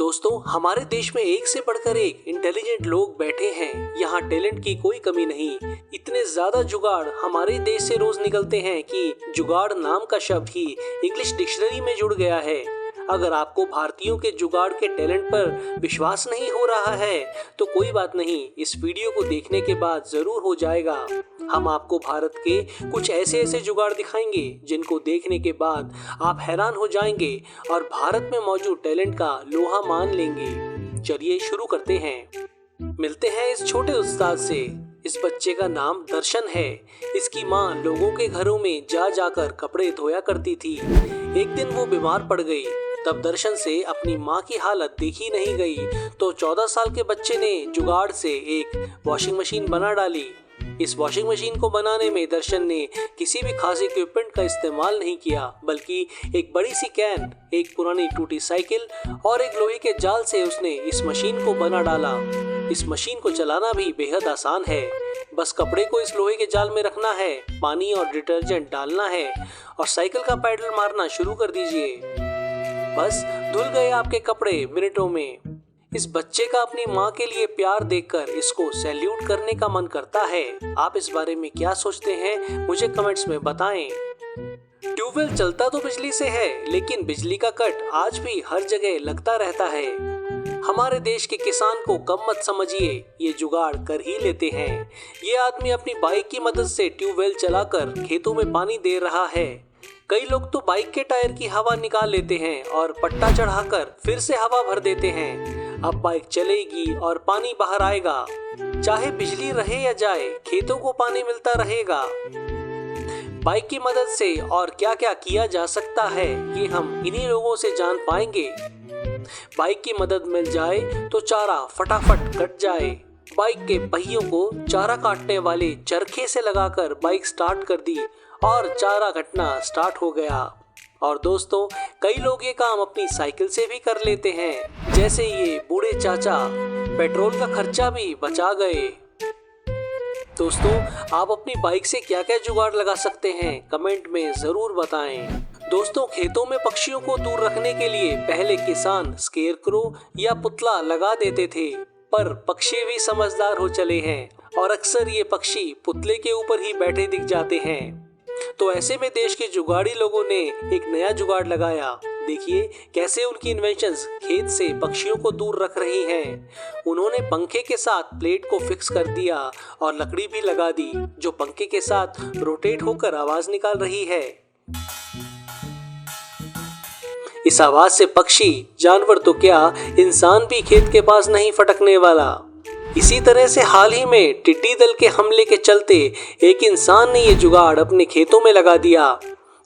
दोस्तों, हमारे देश में एक से बढ़कर एक इंटेलिजेंट लोग बैठे हैं। यहाँ टैलेंट की कोई कमी नहीं। इतने ज्यादा जुगाड़ हमारे देश से रोज निकलते हैं कि जुगाड़ नाम का शब्द ही इंग्लिश डिक्शनरी में जुड़ गया है। अगर आपको भारतीयों के जुगाड़ के टैलेंट पर विश्वास नहीं हो रहा है तो कोई बात नहीं, इस वीडियो को देखने के बाद जरूर हो जाएगा। हम आपको भारत के कुछ ऐसे जुगाड़ दिखाएंगे जिनको देखने के बाद आप हैरान हो जाएंगे और भारत में मौजूद टैलेंट का लोहा मान लेंगे। चलिए शुरू करते हैं। मिलते हैं इस छोटे उस्ताद से। इस बच्चे का नाम दर्शन है। इसकी माँ लोगों के घरों में जा जाकर कपड़े धोया करती थी। एक दिन वो बीमार पड़ गई। तब दर्शन से अपनी माँ की हालत देखी नहीं गई तो 14 साल के बच्चे ने जुगाड़ से एक वॉशिंग मशीन बना डाली। इस वॉशिंग मशीन को बनाने में दर्शन ने किसी भी खास इक्विपमेंट का इस्तेमाल नहीं किया, बल्कि एक बड़ी सी कैन, एक पुरानी टूटी साइकिल और एक लोहे के जाल से उसने इस मशीन को बना डाला। इस मशीन को चलाना भी बेहद आसान है। बस कपड़े को इस लोहे के जाल में रखना है, पानी और डिटर्जेंट डालना है और साइकिल का पैडल मारना शुरू कर दीजिए। बस धुल गए आपके कपड़े मिनटों में। इस बच्चे का अपनी माँ के लिए प्यार देखकर इसको सैल्यूट करने का मन करता है। आप इस बारे में क्या सोचते हैं, मुझे कमेंट्स में बताएं। ट्यूबवेल चलता तो बिजली से है, लेकिन बिजली का कट आज भी हर जगह लगता रहता है। हमारे देश के किसान को कम मत समझिए, ये जुगाड़ कर ही लेते हैं। ये आदमी अपनी बाइक की मदद से ट्यूबवेल चलाकर खेतों में पानी दे रहा है। कई लोग तो बाइक के टायर की हवा निकाल लेते हैं और पट्टा चढ़ाकर फिर से हवा भर देते हैं। अब बाइक चलेगी और पानी बाहर आएगा। चाहे बिजली रहे या जाए, खेतों को पानी मिलता रहेगा। बाइक की मदद से और क्या क्या किया जा सकता है, ये हम इन्हीं लोगों से जान पाएंगे। बाइक की मदद मिल जाए तो चारा फटाफट कट जाए। बाइक के पहियों को चारा काटने वाले चरखे से लगाकर बाइक स्टार्ट कर दी और चारा कटना स्टार्ट हो गया। और दोस्तों, कई लोग ये काम अपनी साइकिल से भी कर लेते हैं। जैसे ये बूढ़े चाचा पेट्रोल का खर्चा भी बचा गए। दोस्तों, आप अपनी बाइक से क्या क्या जुगाड़ लगा सकते हैं, कमेंट में जरूर बताएं। दोस्तों, खेतों में पक्षियों को दूर रखने के लिए पहले किसान स्केरक्रो या पुतला लगा देते थे, पर पक्षी भी समझदार हो चले हैं और अक्सर ये पक्षी पुतले के ऊपर ही बैठे दिख जाते हैं। तो ऐसे में देश के जुगाड़ी लोगों ने एक नया जुगाड़ लगाया। देखिए कैसे उनकी इन्वेंशंस खेत से पक्षियों को दूर रख रही हैं। उन्होंने पंखे के साथ प्लेट को फिक्स कर दिया और लकड़ी भी लगा दी, जो पंखे के साथ रोटेट होकर आवाज निकाल रही है। इस आवाज से पक्षी, जानवर तो क्या, इंसान भी खेत के पास नहीं फटकने वाला। इसी तरह से हाल ही में टिड्डी दल के हमले के चलते एक इंसान ने ये जुगाड़ अपने खेतों में लगा दिया।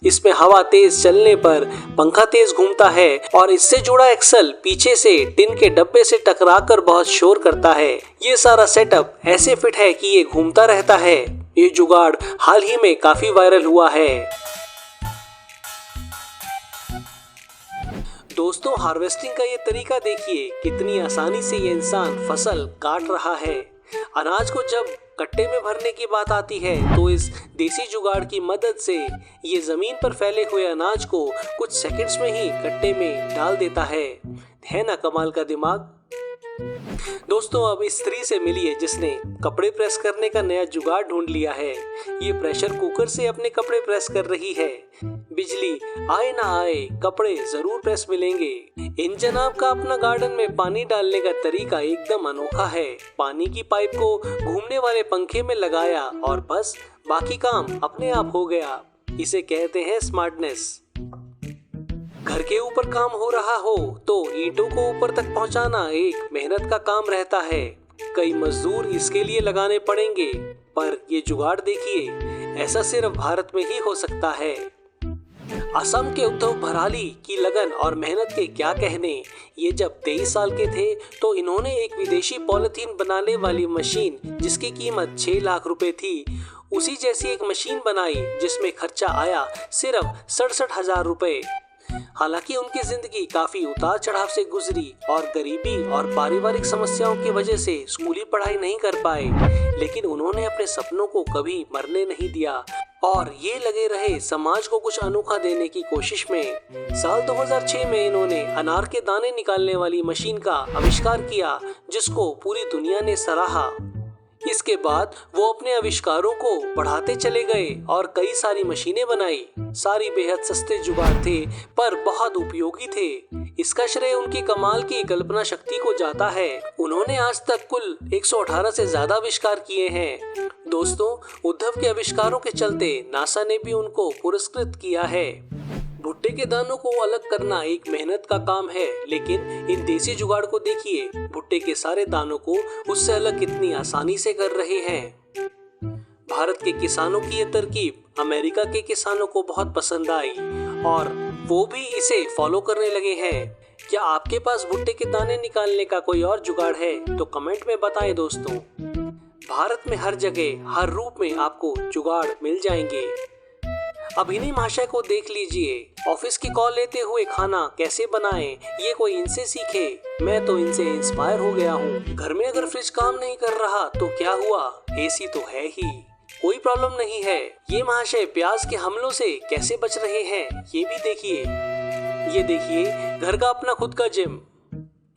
इसमें हवा तेज चलने पर पंखा तेज घूमता है और इससे जुड़ा एक्सल पीछे से टिन के डब्बे से टकराकर बहुत शोर करता है। ये सारा सेटअप ऐसे फिट है कि ये घूमता रहता है। ये जुगाड़ हाल ही में काफी वायरल हुआ है। दोस्तों, हार्वेस्टिंग का ये तरीका देखिए, कितनी आसानी से ये इंसान फसल काट रहा है। अनाज को जब कट्टे में भरने की बात आती है तो इस देसी जुगाड़ की मदद से ये जमीन पर फैले हुए अनाज को कुछ सेकंड्स में ही कट्टे में डाल देता है ना कमाल का दिमाग। दोस्तों, अब इस स्त्री से मिलिए जिसने कपड़े प्रेस करने का नया जुगाड़ ढूंढ लिया है। ये प्रेशर कुकर से अपने कपड़े प्रेस कर रही है। बिजली आए ना आए, कपड़े जरूर प्रेस मिलेंगे। इन जनाब का अपना गार्डन में पानी डालने का तरीका एकदम अनोखा है। पानी की पाइप को घूमने वाले पंखे में लगाया और बस बाकी काम अपने आप हो गया। इसे कहते हैं स्मार्टनेस। घर के ऊपर काम हो रहा हो तो ईंटों को ऊपर तक पहुंचाना एक मेहनत का काम रहता है। कई मजदूर इसके लिए लगाने पड़ेंगे, पर ये जुगाड़ देखिए, ऐसा सिर्फ भारत में ही हो सकता है। असम के उद्धव भराली की लगन और मेहनत के क्या कहने। ये जब 23 साल के थे तो इन्होंने एक विदेशी पॉलिथीन बनाने वाली मशीन, जिसकी कीमत 6 लाख रुपए थी, उसी जैसी एक मशीन बनाई जिसमें खर्चा आया सिर्फ 67,000 रुपए। हालांकि उनकी जिंदगी काफी उतार चढ़ाव से गुजरी और गरीबी और पारिवारिक समस्याओं की वजह से स्कूली पढ़ाई नहीं कर पाए, लेकिन उन्होंने अपने सपनों को कभी मरने नहीं दिया और ये लगे रहे समाज को कुछ अनोखा देने की कोशिश में। साल 2006 में इन्होंने अनार के दाने निकालने वाली मशीन का आविष्कार किया, जिसको पूरी दुनिया ने सराहा। इसके बाद वो अपने आविष्कारों को बढ़ाते चले गए और कई सारी मशीनें बनाई। सारी बेहद सस्ते जुगाड़ थे पर बहुत उपयोगी थे। इसका श्रेय उनकी कमाल की कल्पना शक्ति को जाता है। उन्होंने आज तक कुल 118 से ज्यादा आविष्कार किए हैं। दोस्तों, उद्धव के आविष्कारों के चलते नासा ने भी उनको पुरस्कृत किया है। भुट्टे के दानों को अलग करना एक मेहनत का काम है, लेकिन इन देसी जुगाड़ को देखिए। भुट्टे के सारे दानों को उससे अलग कितनी आसानी से कर रहे हैं। भारत के किसानों की ये तरकीब अमेरिका के किसानों को बहुत पसंद आई और वो भी इसे फॉलो करने लगे हैं। क्या आपके पास भुट्टे के दाने निकालने का कोई और जुगाड़ है तो कमेंट में बताएं दोस्तों। भारत में हर जगह हर रूप में आपको जुगाड़ मिल जाएंगे। अभिनय महाशय को देख लीजिए, ऑफिस की कॉल लेते हुए खाना कैसे बनाएं, ये कोई इनसे सीखे। मैं तो इनसे इंस्पायर हो गया हूँ। घर में अगर फ्रिज काम नहीं कर रहा तो क्या हुआ, एसी तो है ही, कोई प्रॉब्लम नहीं है। ये महाशय प्याज के हमलों से कैसे बच रहे हैं, ये भी देखिए। ये देखिए, घर का अपना खुद का जिम।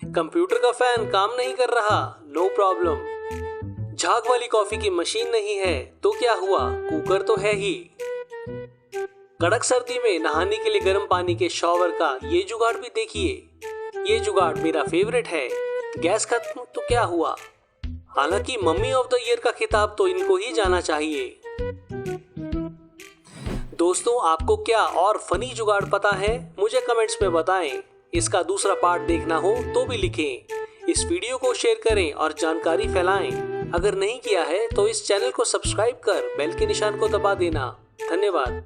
कंप्यूटर का फैन काम नहीं कर रहा, नो प्रॉब्लम। झाग वाली कॉफी की मशीन नहीं है तो क्या हुआ, कुकर तो है ही। कड़क सर्दी में नहाने के लिए गर्म पानी के शॉवर का ये जुगाड़ भी देखिए। ये जुगाड़ मेरा फेवरेट है। गैस खत्म तो क्या हुआ। हालांकि मम्मी ऑफ द ईयर का खिताब तो इनको ही जाना चाहिए। दोस्तों, आपको क्या और फनी जुगाड़ पता है, मुझे कमेंट्स में बताएं। इसका दूसरा पार्ट देखना हो तो भी लिखें। इस वीडियो को शेयर करें और जानकारी फैलाएं। अगर नहीं किया है तो इस चैनल को सब्सक्राइब कर बेल के निशान को दबा देना। धन्यवाद।